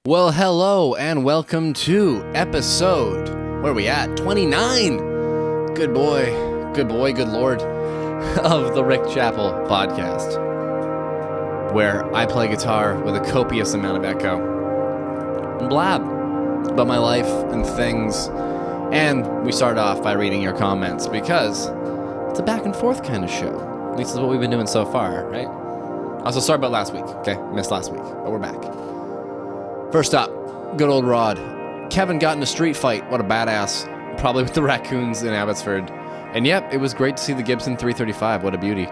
Well, hello and welcome to episode, where are we at? 29. Good boy, good lord, of the Rick Chappell podcast, where I play guitar with a copious amount of echo and blab about my life and things. And we start off by reading your comments because it's a back and forth kind of show. At least that's what we've been doing so far, right? Also, sorry about last week, okay? Missed last week, but we're back. First up, good old Rod. Kevin got in a street fight. What a badass. Probably with the raccoons in Abbotsford. And yep, it was great to see the Gibson 335. What a beauty.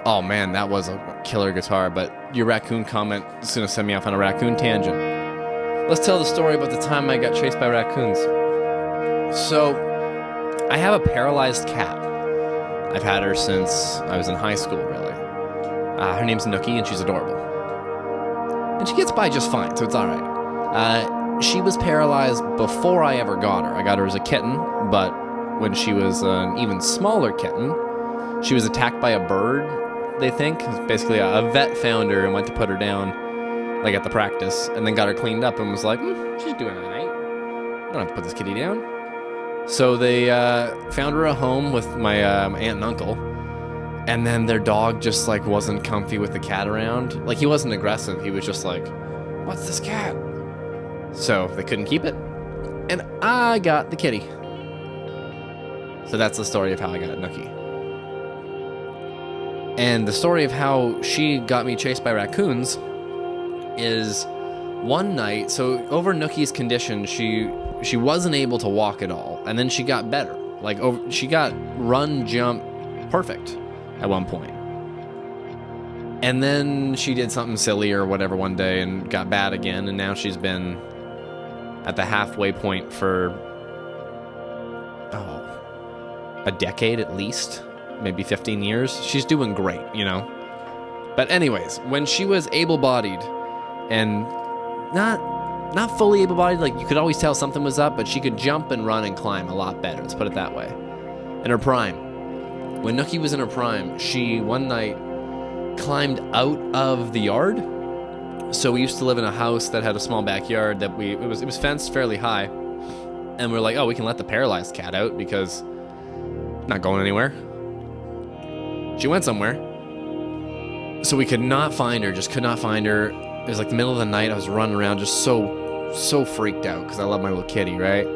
Oh man, that was a killer guitar, but your raccoon comment is going to send me off on a raccoon tangent. Let's tell the story about the time I got chased by raccoons. So, I have a paralyzed cat. I've had her since I was in high school, really. Her name's Nookie, and she's adorable. And she gets by just fine, so it's all right. She was paralyzed before I ever got her. I got her as a kitten, but when she was an even smaller kitten, she was attacked by a bird, they think. Basically, a vet found her and went to put her down, like at the practice, and then got her cleaned up and was like, she's doing all right. I don't have to put this kitty down. So they found her a home with my aunt and uncle. And then their dog just, wasn't comfy with the cat around. He wasn't aggressive. He was just like, what's this cat? So they couldn't keep it. And I got the kitty. So that's the story of how I got Nookie. And the story of how she got me chased by raccoons is one night. So over Nookie's condition, she wasn't able to walk at all. And then she got better. She got run, jump, perfect at one point. And then she did something silly or whatever one day and got bad again, and now she's been at the halfway point for a decade at least, maybe 15 years. She's doing great, But anyways, when she was able-bodied and not fully able-bodied, you could always tell something was up, but she could jump and run and climb a lot better, let's put it that way. In her prime. When Nookie was in her prime, she one night climbed out of the yard. So we used to live in a house that had a small backyard that it was fenced fairly high. And we're like, we can let the paralyzed cat out because not going anywhere. She went somewhere. So we could not find her, just could not find her. It was the middle of the night. I was running around just so freaked out because I love my little kitty, right?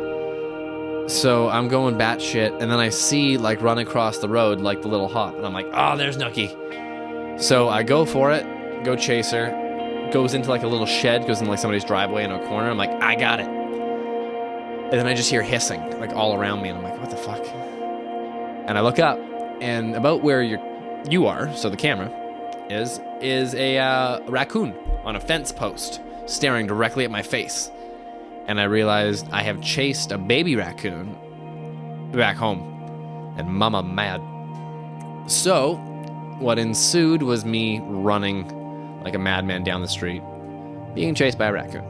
So I'm going batshit, and then I see, run across the road, the little hop, and I'm like, there's Nookie. So I go for it, go chase her, goes into, a little shed, goes in, somebody's driveway in a corner. I'm like, I got it. And then I just hear hissing, all around me, and I'm like, what the fuck? And I look up, and about where you are, so the camera, is a raccoon on a fence post, staring directly at my face. And I realized I have chased a baby raccoon back home. And mama mad. So, what ensued was me running like a madman down the street, being chased by a raccoon.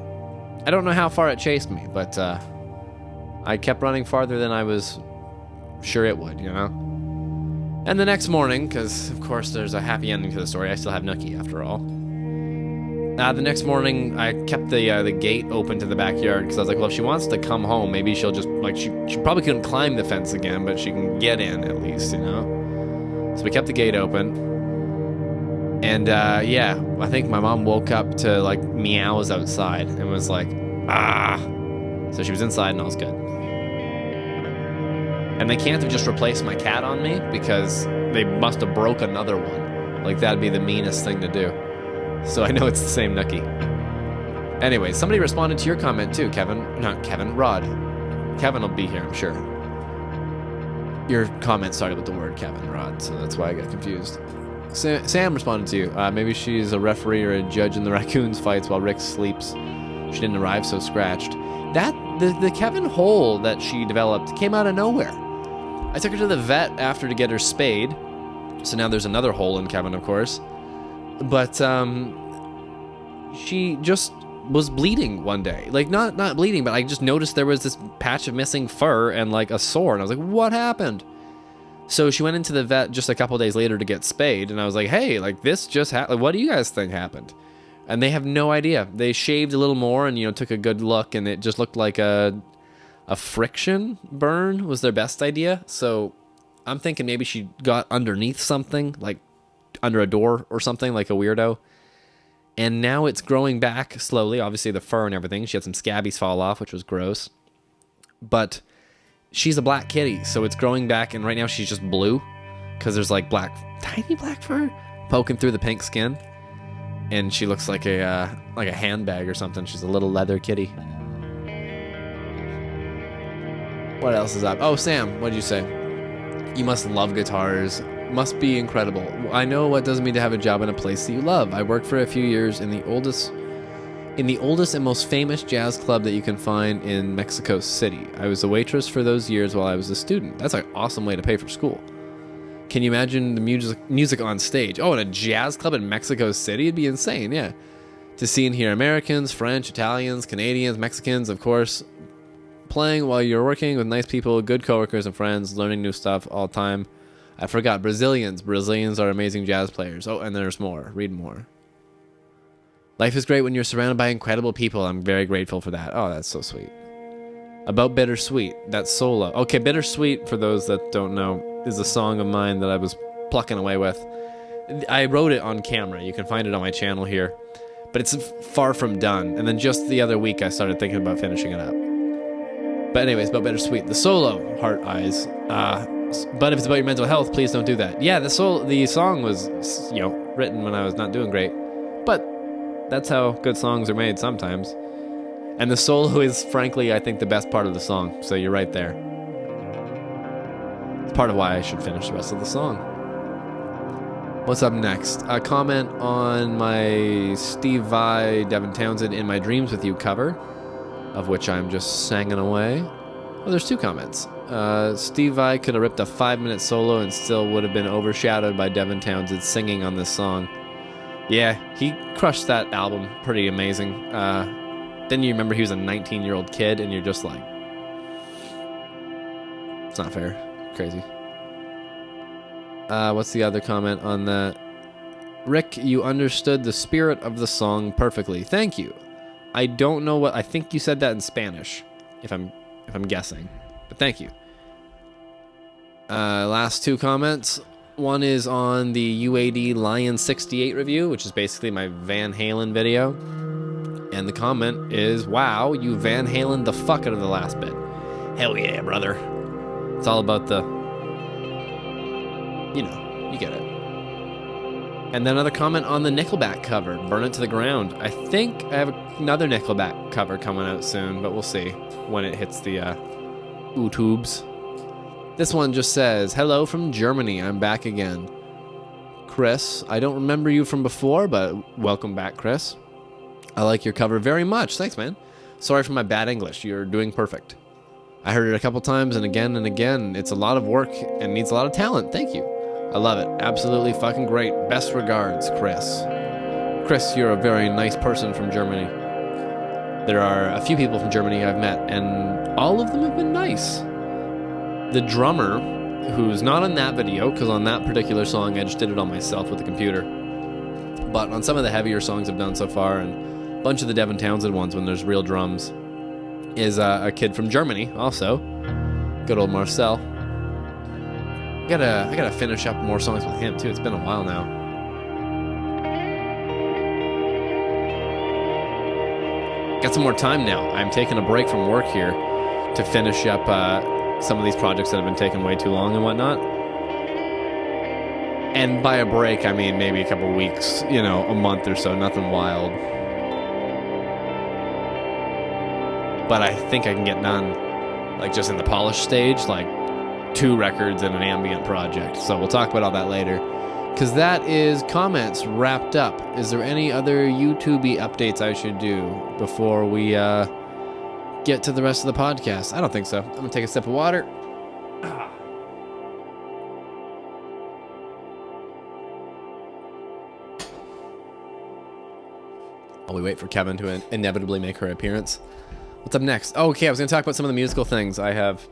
I don't know how far it chased me, but I kept running farther than I was sure it would, And the next morning, because of course there's a happy ending to the story, I still have Nookie after all. The next morning, I kept the gate open to the backyard because I was like, well, if she wants to come home, maybe she'll just, she probably couldn't climb the fence again, but she can get in at least, So we kept the gate open. And, I think my mom woke up to, meows outside and was like, ah. So she was inside and all was good. And they can't have just replaced my cat on me because they must have broke another one. That'd be the meanest thing to do. So I know it's the same Nookie. Anyway, somebody responded to your comment too, Rod. Kevin will be here, I'm sure. Your comment started with the word Kevin, Rod, so that's why I got confused. Sam responded to you. Maybe she's a referee or a judge in the raccoons fights while Rick sleeps. She didn't arrive so scratched. The Kevin hole that she developed came out of nowhere. I took her to the vet after to get her spayed. So now there's another hole in Kevin, of course. But she just was bleeding one day. Not bleeding, but I just noticed there was this patch of missing fur and a sore. And I was like, what happened? So she went into the vet just a couple days later to get spayed. And I was like, hey, this just happened. What do you guys think happened? And they have no idea. They shaved a little more and, you know, took a good look, and it just looked like a friction burn was their best idea. So I'm thinking maybe she got underneath something, like under a door or something, like a weirdo. And now it's growing back slowly. Obviously, the fur and everything. She had some scabbies fall off, which was gross. But she's a black kitty, so it's growing back, and right now she's just blue because there's like tiny black fur poking through the pink skin. And she looks like a handbag or something. She's a little leather kitty. What else is up? Oh, Sam, what did you say? You must love guitars. Must be incredible. I know what does mean to have a job in a place that you love. I worked for a few years in the oldest and most famous jazz club that you can find in Mexico City. I was a waitress for those years while I was a student. That's an awesome way to pay for school. Can you imagine the music on stage? Oh, in a jazz club in Mexico City? It'd be insane, yeah. To see and hear Americans, French, Italians, Canadians, Mexicans, of course, playing while you're working with nice people, good coworkers and friends, learning new stuff all the time. I forgot, Brazilians. Brazilians are amazing jazz players. Oh, and there's more. Read more. Life is great when you're surrounded by incredible people. I'm very grateful for that. Oh, that's so sweet. About Bittersweet, that solo. Okay, Bittersweet, for those that don't know, is a song of mine that I was plucking away with. I wrote it on camera. You can find it on my channel here. But it's far from done. And then just the other week, I started thinking about finishing it up. But anyways, about Bittersweet. The solo, Heart Eyes. But if it's about your mental health, please don't do that. Yeah, the song was, you know, written when I was not doing great. But that's how good songs are made sometimes. And the solo is, frankly, I think the best part of the song. So you're right there. It's part of why I should finish the rest of the song. What's up next? A comment on my Steve Vai, Devin Townsend, In My Dreams With You cover, of which I'm just singing away. Oh, there's two comments. Steve Vai could have ripped a 5-minute solo and still would have been overshadowed by Devin Townsend singing on this song. Yeah, he crushed that album. Pretty amazing. Then you remember he was a 19-year-old kid, and you're just like, it's not fair. Crazy. What's the other comment on that? Rick, you understood the spirit of the song perfectly. Thank you. I don't know what... I think you said that in Spanish, if I'm guessing. But thank you. Last two comments. One is on the UAD Lion 68 review, which is basically my Van Halen video. And the comment is, wow, you Van Halen the fuck out of the last bit. Hell yeah, brother. It's all about the... You know, you get it. And then another comment on the Nickelback cover, Burn It to the Ground. I think I have another Nickelback cover coming out soon, but we'll see when it hits the YouTubes. This one just says, hello from Germany, I'm back again. Chris, I don't remember you from before, but welcome back, Chris. I like your cover very much. Thanks, man. Sorry for my bad English. You're doing perfect. I heard it a couple times and again. It's a lot of work and needs a lot of talent. Thank you. I love it. Absolutely fucking great. Best regards, Chris. Chris, you're a very nice person from Germany. There are a few people from Germany I've met, and all of them have been nice. The drummer, who's not on that video, because on that particular song I just did it on myself with the computer, but on some of the heavier songs I've done so far, and a bunch of the Devin Townsend ones when there's real drums, is a kid from Germany also. Good old Marcel. I gotta finish up more songs with him too. It's been a while now. Got some more time now. I'm taking a break from work here to finish up some of these projects that have been taking way too long and whatnot. And by a break, I mean maybe a couple weeks, you know, a month or so, nothing wild. But I think I can get done, like just in the polish stage, like 2 records and an ambient project. So we'll talk about all that later. Because that is comments wrapped up. Is there any other YouTube-y updates I should do before we get to the rest of the podcast? I don't think so. I'm going to take a sip of water. While we wait for Kevin to inevitably make her appearance. What's up next? Oh, okay, I was going to talk about some of the musical things I have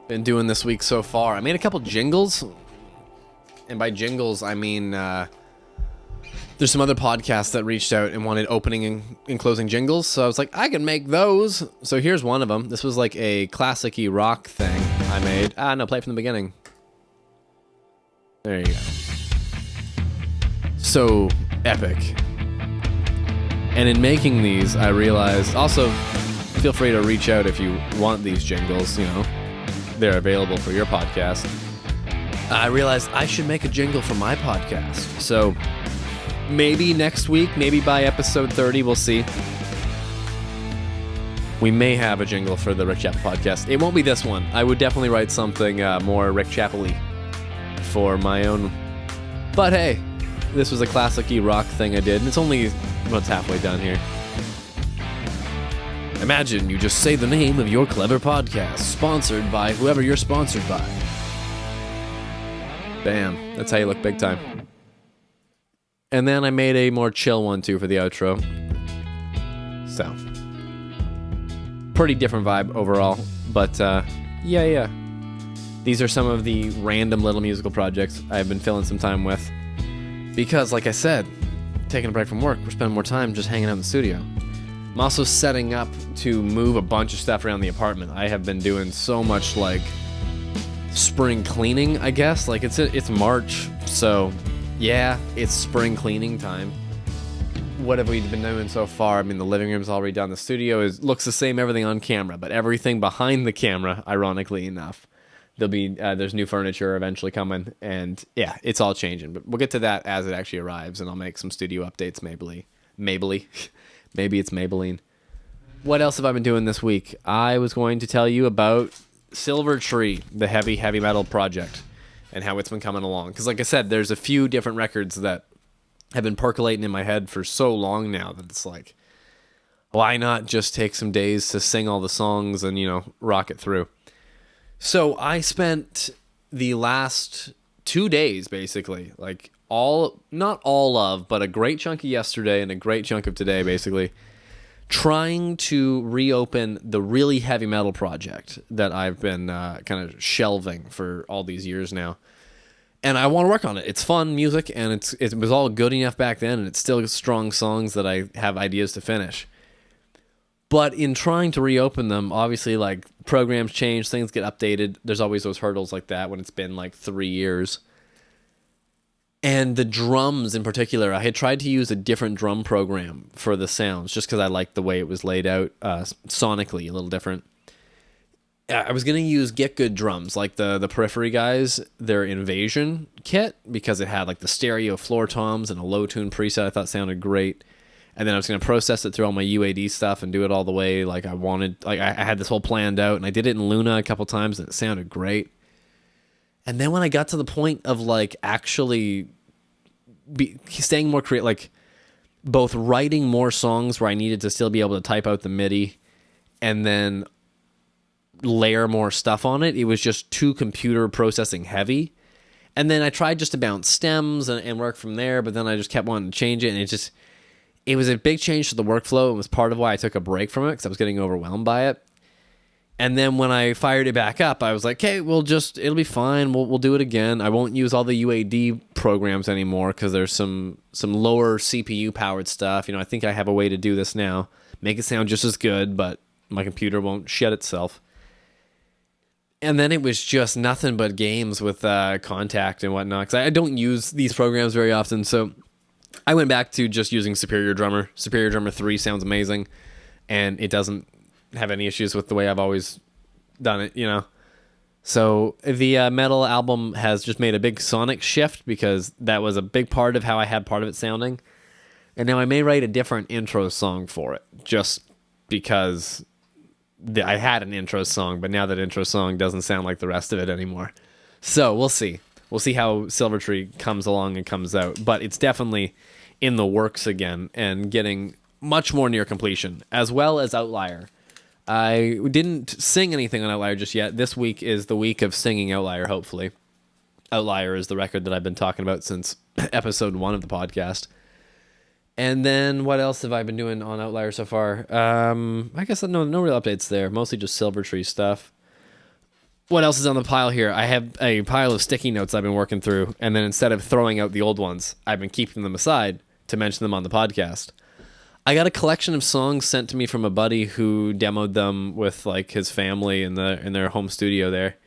been doing this week so far. I made a couple jingles. And by jingles, I mean there's some other podcasts that reached out and wanted opening and closing jingles. So I was like, I can make those. So here's one of them. This was like a classic-y rock thing I made. No, play it from the beginning. There you go. So epic. And in making these, I realized, also, feel free to reach out if you want these jingles, they're available for your podcast. I realized I should make a jingle for my podcast. So maybe next week, maybe by episode 30, we'll see. We may have a jingle for the Rick Chappell podcast. It won't be this one. I would definitely write something more Rick Chappell-y for my own. But hey, this was a classic-y rock thing I did, and it's only about halfway done here. Imagine you just say the name of your clever podcast, sponsored by whoever you're sponsored by. Bam. That's how you look big time. And then I made a more chill one, too, for the outro. So. Pretty different vibe overall. But, yeah. These are some of the random little musical projects I've been filling some time with. Because, like I said, taking a break from work, we're spending more time just hanging out in the studio. I'm also setting up to move a bunch of stuff around the apartment. I have been doing so much, spring cleaning, I guess. It's March, so... yeah, it's spring cleaning time. What have we been doing so far? I mean, the living room's already done. The studio looks the same, everything on camera, but everything behind the camera, ironically enough, there's new furniture eventually coming, and yeah, it's all changing. But we'll get to that as it actually arrives, and I'll make some studio updates, maybe it's Maybelline. What else have I been doing this week? I was going to tell you about Silver Tree, the heavy metal project, and how it's been coming along. Because like I said, there's a few different records that have been percolating in my head for so long now that it's like, why not just take some days to sing all the songs and, rock it through? So I spent the last 2 days, basically, not all of, but a great chunk of yesterday and a great chunk of today, basically, trying to reopen the really heavy metal project that I've been kind of shelving for all these years now. And I want to work on it. It's fun music, and it was all good enough back then, and it's still strong songs that I have ideas to finish. But in trying to reopen them, obviously, programs change, things get updated. There's always those hurdles like that when it's been 3 years. And the drums in particular, I had tried to use a different drum program for the sounds just because I liked the way it was laid out sonically, a little different. I was going to use Get Good drums, like the Periphery guys, their Invasion kit, because it had the stereo floor toms and a low tune preset I thought sounded great. And then I was going to process it through all my UAD stuff and do it all the way I wanted. I had this whole planned out, and I did it in Luna a couple times, and it sounded great. And then when I got to the point of actually staying more creative, both writing more songs where I needed to still be able to type out the MIDI and then layer more stuff on it, it was just too computer processing heavy. And then I tried just to bounce stems and work from there, but then I just kept wanting to change it, and it was a big change to the workflow. It was part of why I took a break from it, because I was getting overwhelmed by it. And then when I fired it back up, I was like, okay, it'll be fine. We'll do it again. I won't use all the UAD programs anymore because there's some lower CPU powered stuff. I think I have a way to do this now. Make it sound just as good, but my computer won't shed itself. And then it was just nothing but games with Contact and whatnot, because I don't use these programs very often. So I went back to just using Superior Drummer. Superior Drummer 3 sounds amazing, and it doesn't have any issues with the way I've always done it, So the metal album has just made a big sonic shift, because that was a big part of how I had part of it sounding. And now I may write a different intro song for it, just because I had an intro song, but now that intro song doesn't sound like the rest of it anymore. So we'll see. We'll see how Silver Tree comes along and comes out. But it's definitely in the works again and getting much more near completion, as well as Outlier. I didn't sing anything on Outlier just yet. This week is the week of singing Outlier, hopefully. Outlier is the record that I've been talking about since episode 1 of the podcast. And then what else have I been doing on Outlier so far? I guess no real updates there. Mostly just Silver Tree stuff. What else is on the pile here? I have a pile of sticky notes I've been working through, and then instead of throwing out the old ones, I've been keeping them aside to mention them on the podcast. I got a collection of songs sent to me from a buddy who demoed them with like his family in their home studio there.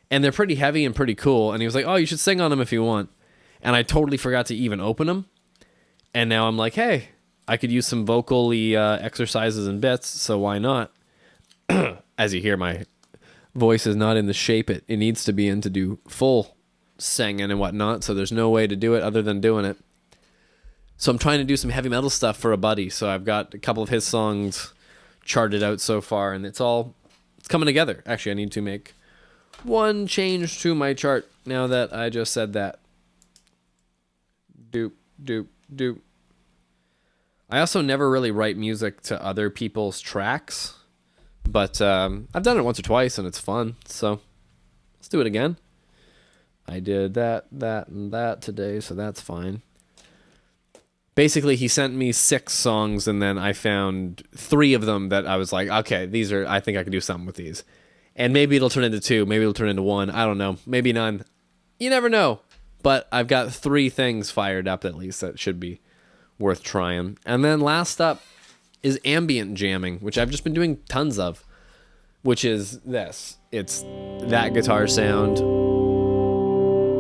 And they're pretty heavy and pretty cool. And he was like, oh, you should sing on them if you want. And I totally forgot to even open them. And now I'm like, hey, I could use some vocally exercises and bits, so why not? As you hear, my voice is not in the shape it needs to be in to do full singing and whatnot, so there's no way to do it other than doing it. So I'm trying to do some heavy metal stuff for a buddy, so I've got a couple of his songs charted out so far, and it's coming together. Actually, I need to make one change to my chart now that I just said that. Doop, doop, doop. I also never really write music to other people's tracks, but I've done it once or twice, and it's fun, so let's do it again. I did that, and that today, so that's fine. Basically, he sent me 6 songs, and then I found 3 of them that I was like, okay, I think I can do something with these. And maybe it'll turn into 2, maybe it'll turn into 1, I don't know, maybe none. You never know. But I've got 3 things fired up at least that should be worth trying. And then last up is ambient jamming, which I've just been doing tons of, which is this. It's that guitar sound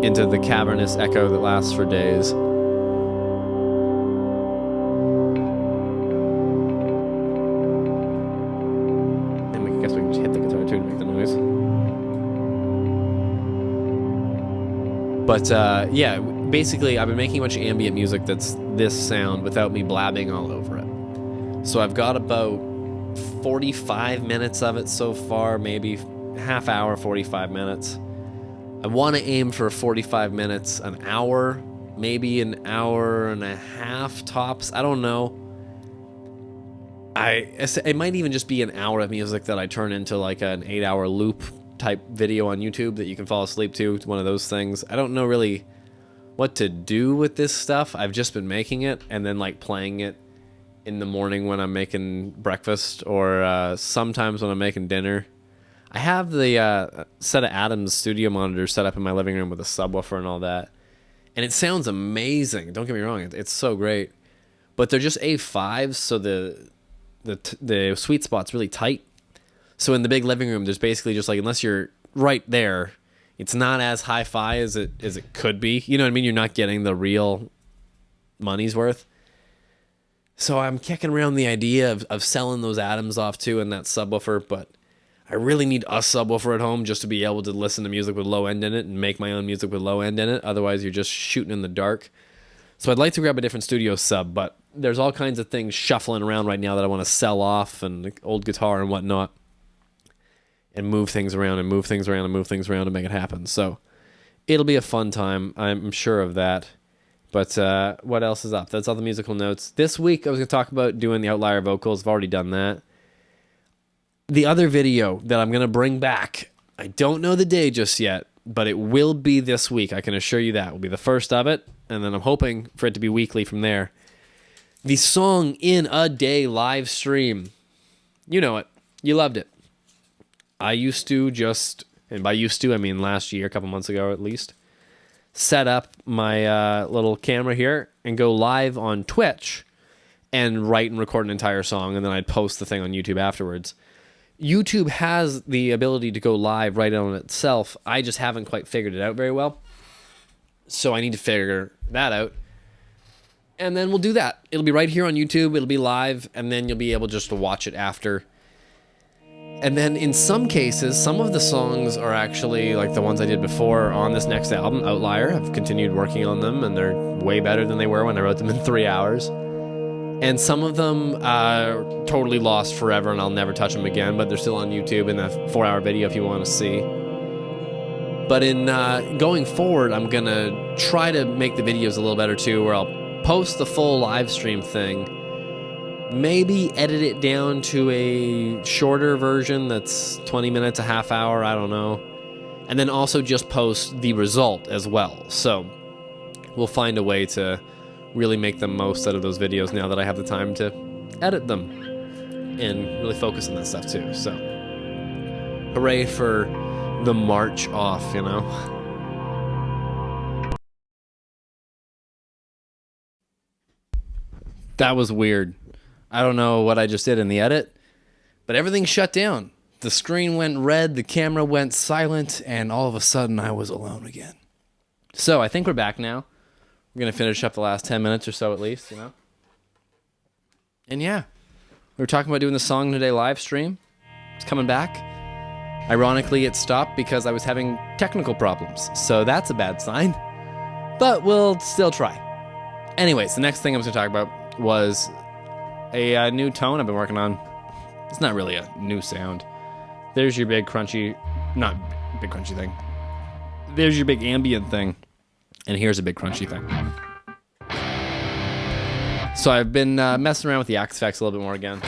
into the cavernous echo that lasts for days. And I guess we can just hit the guitar too to make the noise. But yeah, basically I've been making a bunch of ambient music that's this sound without me blabbing all over it. So I've got about 45 minutes of it so far, maybe half hour, 45 minutes. I want to aim for 45 minutes, an hour, maybe an hour and a half tops. I don't know. It might even just be an hour of music that I turn into like an 8-hour loop type video on YouTube that you can fall asleep to. It's one of those things. I don't know really what to do with this stuff. I've just been making it and then like playing it in the morning when I'm making breakfast or sometimes when I'm making dinner. I have the set of Adams studio monitors set up in my living room with a subwoofer and all that. And it sounds amazing. Don't get me wrong. It's so great. But they're just A5s, so the sweet spot's really tight. So in the big living room, there's basically just like, unless you're right there, it's not as hi-fi as it could be. You know what I mean? You're not getting the real money's worth. So I'm kicking around the idea of selling those Adams off too and that subwoofer, but I really need a subwoofer at home just to be able to listen to music with low end in it and make my own music with low end in it. Otherwise, you're just shooting in the dark. So I'd like to grab a different studio sub, but there's all kinds of things shuffling around right now that I want to sell off, and old guitar and whatnot, and move things around and move things around and move things around to make it happen. So it'll be a fun time. I'm sure of that. But what else is up? That's all the musical notes. This week, I was going to talk about doing the Outlier vocals. I've already done that. The other video that I'm going to bring back, I don't know the day just yet, but it will be this week. I can assure you that. Will be the first of it, and then I'm hoping for it to be weekly from there. The song In a Day live stream. You know it. You loved it. I used to just, and by used to, I mean last year, a couple months ago at least, set up my little camera here and go live on Twitch and write and record an entire song, and then I'd post the thing on YouTube afterwards. YouTube has the ability to go live right on itself. I just haven't quite figured it out very well. So I need to figure that out. And then we'll do that. It'll be right here on YouTube. It'll be live, and then you'll be able just to watch it after. And then in some cases, some of the songs are actually like the ones I did before on this next album, Outlier. I've continued working on them, and they're way better than they were when I wrote them in 3 hours. And some of them are totally lost forever, and I'll never touch them again, but they're still on YouTube in a 4-hour video if you want to see. But in going forward, I'm going to try to make the videos a little better too, where I'll post the full live stream thing, maybe edit it down to a shorter version that's 20 minutes, a half hour, I don't know. And then also just post the result as well. So we'll find a way to really make the most out of those videos now that I have the time to edit them and really focus on that stuff too. So hooray for the March off, you know? That was weird. I don't know what I just did in the edit, but everything shut down. The screen went red, the camera went silent, and all of a sudden I was alone again. So I think we're back now. We're going to finish up the last 10 minutes or so at least, you know? And yeah, we were talking about doing the Song Today live stream. It's coming back. Ironically, it stopped because I was having technical problems, so that's a bad sign. But we'll still try. Anyways, the next thing I was going to talk about was a new tone I've been working on. It's not really a new sound. There's your big crunchy, not big crunchy thing. There's your big ambient thing. And here's a big crunchy thing. So I've been messing around with the Axe effects a little bit more again.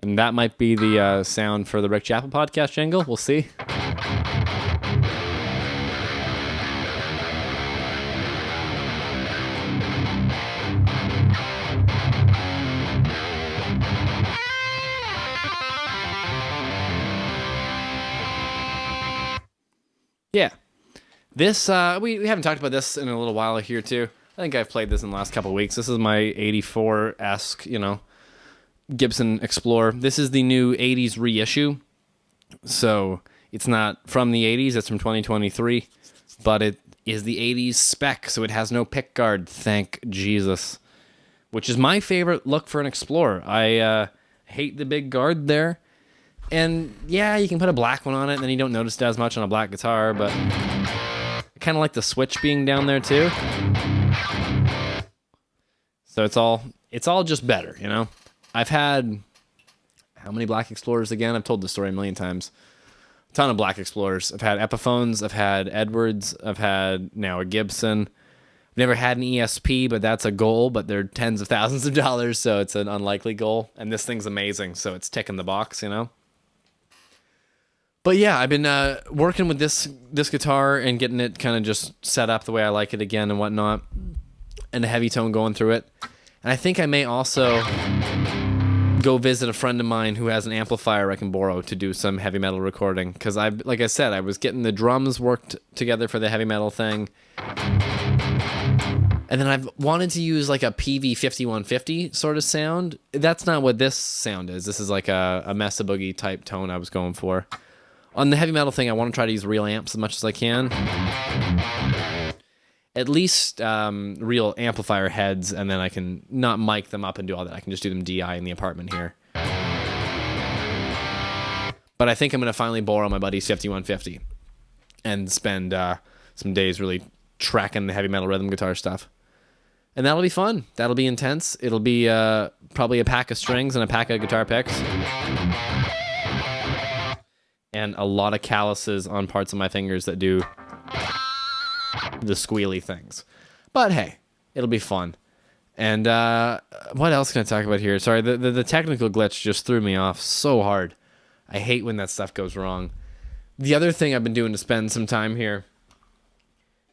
And that might be the sound for the Rick Chappell podcast jingle. We'll see. Yeah. This, we haven't talked about this in a little while here, too. I think I've played this in the last couple of weeks. This is my 84-esque, Gibson Explorer. This is the new 80s reissue. So it's not from the 80s, it's from 2023. But it is the 80s spec, so it has no pick guard, thank Jesus. Which is my favorite look for an Explorer. I hate the big guard there. And yeah, you can put a black one on it, and then you don't notice it as much on a black guitar, but I kind of like the switch being down there too. So it's all just better, I've had, how many Black Explorers again? I've told this story a million times. A ton of Black Explorers. I've had Epiphones, I've had Edwards, I've had now a Gibson. I've never had an ESP, but that's a goal, but they're tens of thousands of dollars, so it's an unlikely goal. And this thing's amazing, so it's ticking the box, But yeah, I've been working with this guitar and getting it kind of just set up the way I like it again and whatnot, and a heavy tone going through it. And I think I may also go visit a friend of mine who has an amplifier I can borrow to do some heavy metal recording. Because like I said, I was getting the drums worked together for the heavy metal thing. And then I've wanted to use like a PV 5150 sort of sound. That's not what this sound is. This is like a Mesa Boogie type tone I was going for. On the heavy metal thing, I want to try to use real amps as much as I can. At least real amplifier heads, and then I can not mic them up and do all that. I can just do them DI in the apartment here. But I think I'm going to finally borrow my buddy's 5150 and spend some days really tracking the heavy metal rhythm guitar stuff. And that'll be fun. That'll be intense. It'll be probably a pack of strings and a pack of guitar picks. And a lot of calluses on parts of my fingers that do the squealy things. But hey, it'll be fun. And what else can I talk about here? Sorry, the technical glitch just threw me off so hard. I hate when that stuff goes wrong. The other thing I've been doing to spend some time here,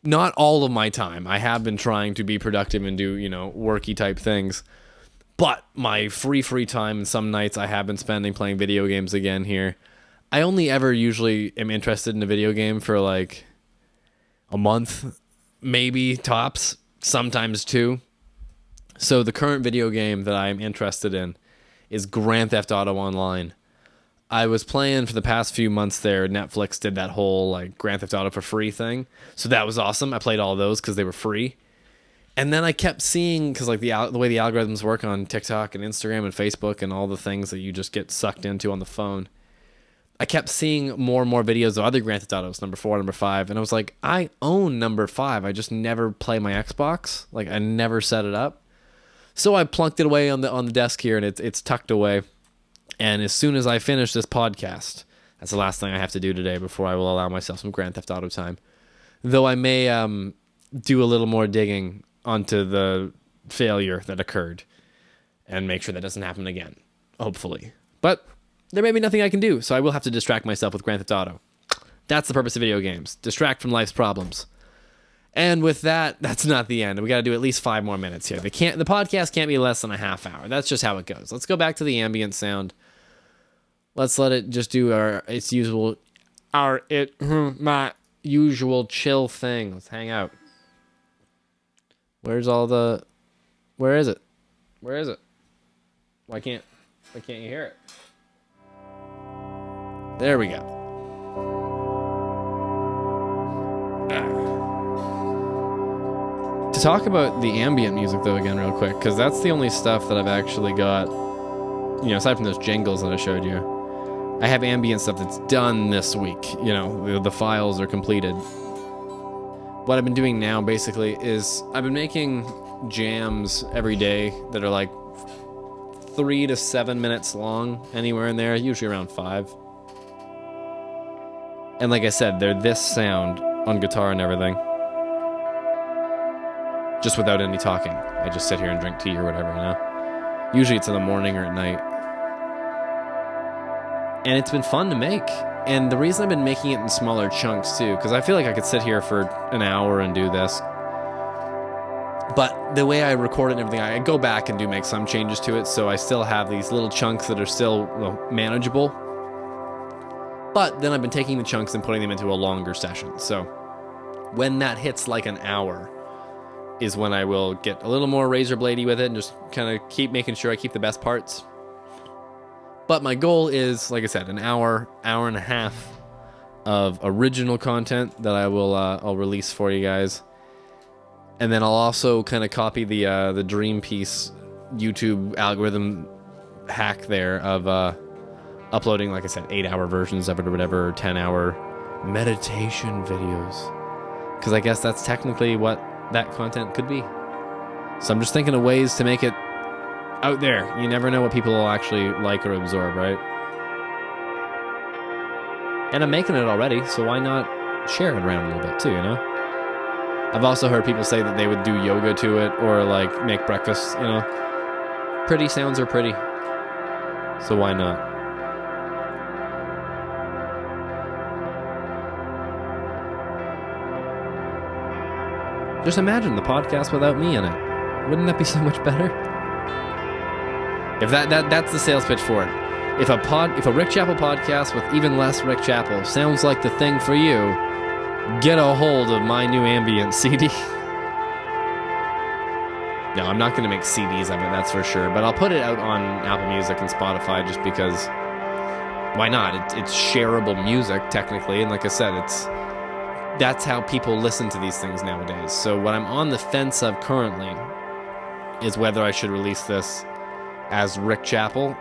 not all of my time. I have been trying to be productive and do, worky type things. But my free time, and some nights I have been spending playing video games again here. I only ever usually am interested in a video game for like a month, maybe tops, sometimes two. So the current video game that I'm interested in is Grand Theft Auto Online. I was playing for the past few months there. Netflix did that whole like Grand Theft Auto for free thing. So that was awesome. I played all those because they were free. And then I kept seeing, because like the way the algorithms work on TikTok and Instagram and Facebook and all the things that you just get sucked into on the phone, I kept seeing more and more videos of other Grand Theft Autos, number 4, number 5, and I was like, I own number 5. I just never play my Xbox. Like, I never set it up. So I plunked it away on the desk here, and it's tucked away. And as soon as I finish this podcast, that's the last thing I have to do today before I will allow myself some Grand Theft Auto time. Though I may do a little more digging onto the failure that occurred and make sure that doesn't happen again, hopefully. But there may be nothing I can do, so I will have to distract myself with Grand Theft Auto. That's the purpose of video games. Distract from life's problems. And with that, that's not the end. We got to do at least 5 more minutes here. The podcast can't be less than a half hour. That's just how it goes. Let's go back to the ambient sound. Let's let it just do its usual, usual chill thing. Let's hang out. Where is it? Where is it? Why can't you hear it? There we go. To talk about the ambient music though again real quick, because that's the only stuff that I've actually got, aside from those jingles that I showed you. I have ambient stuff that's done this week. The files are completed. What I've been doing now basically is I've been making jams every day that are like 3 to 7 minutes long, anywhere in there, usually around 5. And like I said, they're this sound on guitar and everything. Just without any talking. I just sit here and drink tea or whatever, Usually it's in the morning or at night. And it's been fun to make. And the reason I've been making it in smaller chunks too, because I feel like I could sit here for an hour and do this. But the way I record it and everything, I go back and do make some changes to it, so I still have these little chunks that are still manageable. But then I've been taking the chunks and putting them into a longer session. So when that hits like an hour is when I will get a little more razor bladey with it and just kind of keep making sure I keep the best parts. But my goal is, like I said, an hour and a half of original content that I'll release for you guys. And then I'll also kind of copy the Dream Piece YouTube algorithm hack there of uploading, like I said, 8-hour versions of it or whatever, or 10-hour meditation videos. Because I guess that's technically what that content could be. So I'm just thinking of ways to make it out there. You never know what people will actually like or absorb, right? And I'm making it already, so why not share it around a little bit too, I've also heard people say that they would do yoga to it or like make breakfast, Pretty sounds are pretty. So why not? Just imagine the podcast without me in it. Wouldn't that be so much better? If that's the sales pitch for it. If a Rick Chappell podcast with even less Rick Chappell sounds like the thing for you, get a hold of my new ambient CD. No, I'm not going to make CDs of it, that's for sure. But I'll put it out on Apple Music and Spotify just because, why not? It's shareable music, technically. And like I said, that's how people listen to these things nowadays. So what I'm on the fence of currently is whether I should release this as Rick Chappell,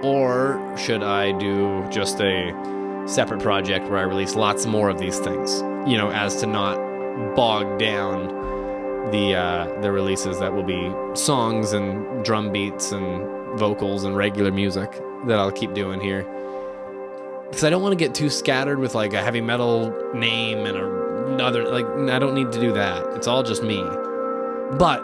or should I do just a separate project where I release lots more of these things, as to not bog down the releases that will be songs and drum beats and vocals and regular music that I'll keep doing here. Because I don't want to get too scattered with like a heavy metal name and another, like, I don't need to do that. It's all just me. But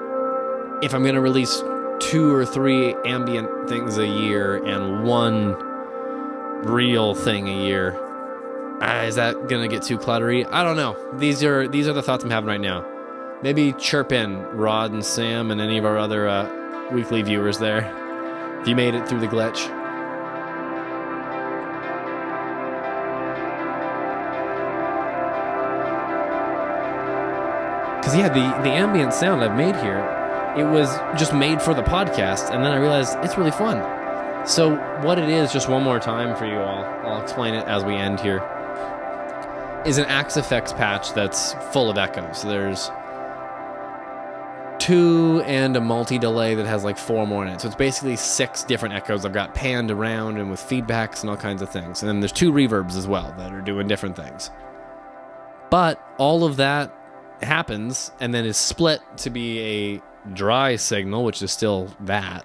if I'm going to release 2 or 3 ambient things a year and 1 real thing a year, is that going to get too cluttery? I don't know. These are the thoughts I'm having right now. Maybe chirp in, Rod and Sam and any of our other weekly viewers there, if you made it through the glitch. Because the ambient sound I've made here, it was just made for the podcast, and then I realized it's really fun. So what it is, just one more time for you all, I'll explain it as we end here, is an Axe Effects patch that's full of echoes. So there's 2 and a multi-delay that has like 4 more in it. So it's basically 6 different echoes I've got panned around and with feedbacks and all kinds of things. And then there's 2 reverbs as well that are doing different things. But all of that happens and then is split to be a dry signal, which is still that,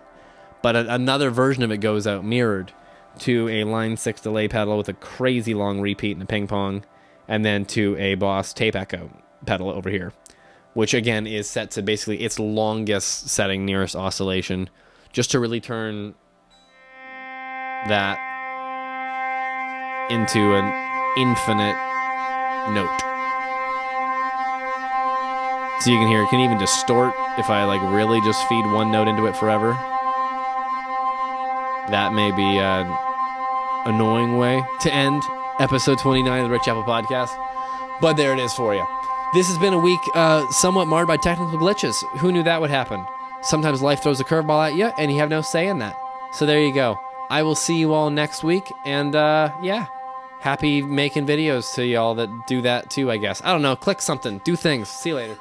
but another version of it goes out mirrored to a line 6 delay pedal with a crazy long repeat and a ping pong, and then to a Boss tape echo pedal over here, which again is set to basically its longest setting, nearest oscillation, just to really turn that into an infinite note. So you can hear it can even distort if I like really just feed one note into it forever. That may be an annoying way to end episode 29 of the Rick Chappell podcast. But there it is for you. This has been a week somewhat marred by technical glitches. Who knew that would happen? Sometimes life throws a curveball at you, and you have no say in that. So there you go. I will see you all next week, and yeah, happy making videos to y'all that do that too, I guess. I don't know. Click something. Do things. See you later.